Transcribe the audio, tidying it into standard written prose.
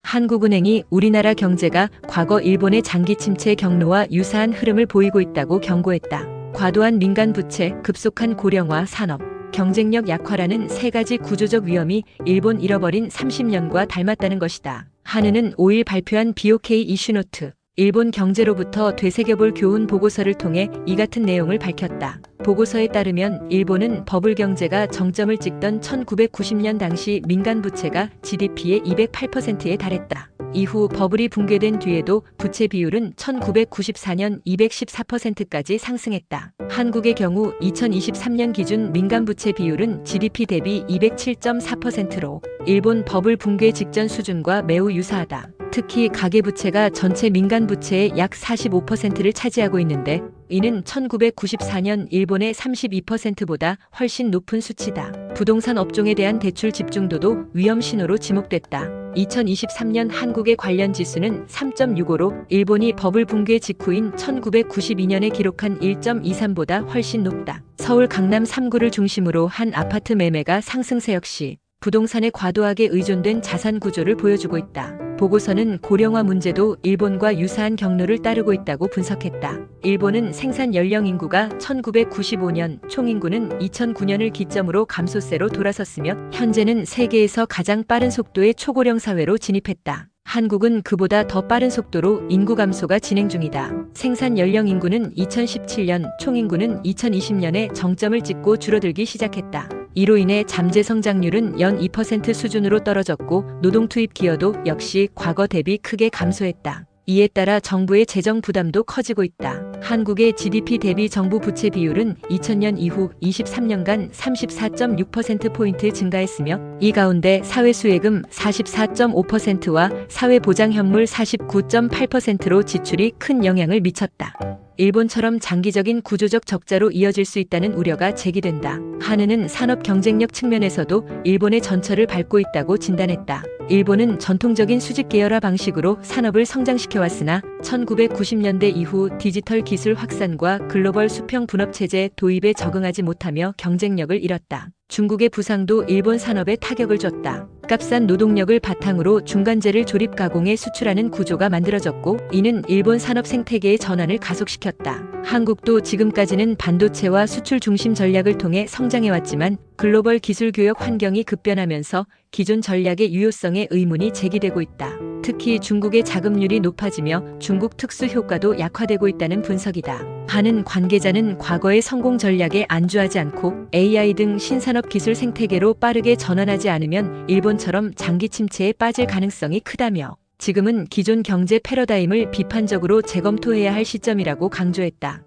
한국은행이 우리나라 경제가 과거 일본의 장기 침체 경로와 유사한 흐름을 보이고 있다고 경고했다. 과도한 민간 부채, 급속한 고령화, 산업 경쟁력 약화라는 세 가지 구조적 위험이 일본 잃어버린 30년과 닮았다는 것이다. 한은은 5일 발표한 BOK 이슈노트, 일본 경제로부터 되새겨볼 교훈 보고서를 통해 이 같은 내용을 밝혔다. 보고서에 따르면 일본은 버블 경제가 정점을 찍던 1990년 당시 민간 부채가 GDP의 208%에 달했다. 이후 버블이 붕괴된 뒤에도 부채 비율은 1994년 214%까지 상승했다. 한국의 경우 2023년 기준 민간 부채 비율은 GDP 대비 207.4%로 일본 버블 붕괴 직전 수준과 매우 유사하다. 특히 가계부채가 전체 민간 부채의 약 45%를 차지하고 있는데 이는 1994년 일본의 32%보다 훨씬 높은 수치다. 부동산 업종에 대한 대출 집중도도 위험 신호로 지목됐다. 2023년 한국의 관련 지수는 3.65로 일본이 버블 붕괴 직후인 1992년에 기록한 1.23보다 훨씬 높다. 서울 강남 3구를 중심으로 한 아파트 매매가 상승세 역시 부동산에 과도하게 의존된 자산 구조를 보여주고 있다. 보고서는 고령화 문제도 일본과 유사한 경로를 따르고 있다고 분석했다. 일본은 생산 연령 인구가 1995년, 총인구는 2009년을 기점으로 감소세로 돌아섰으며 현재는 세계에서 가장 빠른 속도의 초고령 사회로 진입했다. 한국은 그보다 더 빠른 속도로 인구 감소가 진행 중이다. 생산 연령 인구는 2017년, 총인구는 2020년에 정점을 찍고 줄어들기 시작했다. 이로 인해 잠재 성장률은 연 2% 수준으로 떨어졌고 노동 투입 기여도 역시 과거 대비 크게 감소했다. 이에 따라 정부의 재정 부담도 커지고 있다. 한국의 GDP 대비 정부 부채 비율은 2000년 이후 23년간 34.6%포인트 증가했으며 이 가운데 사회수혜금 44.5%와 사회보장현물 49.8%로 지출이 큰 영향을 미쳤다. 일본처럼 장기적인 구조적 적자로 이어질 수 있다는 우려가 제기된다. 한은은 산업 경쟁력 측면에서도 일본의 전철을 밟고 있다고 진단했다. 일본은 전통적인 수직 계열화 방식으로 산업을 성장시켜왔으나 1990년대 이후 디지털 기술 확산과 글로벌 수평 분업 체제 도입에 적응하지 못하며 경쟁력을 잃었다. 중국의 부상도 일본 산업에 타격을 줬다. 값싼 노동력을 바탕으로 중간재를 조립 가공에 수출하는 구조가 만들어졌고 이는 일본 산업 생태계의 전환을 가속시켰다. 한국도 지금까지는 반도체와 수출 중심 전략을 통해 성장해왔지만 글로벌 기술 교역 환경이 급변하면서 기존 전략의 유효성에 의문이 제기되고 있다. 특히 중국의 자금률이 높아지며 중국 특수 효과도 약화되고 있다는 분석이다. 한은 관계자는 과거의 성공 전략에 안주하지 않고 AI 등 신산업 기술 생태계로 빠르게 전환하지 않으면 일본처럼 장기 침체에 빠질 가능성이 크다며 지금은 기존 경제 패러다임을 비판적으로 재검토해야 할 시점이라고 강조했다.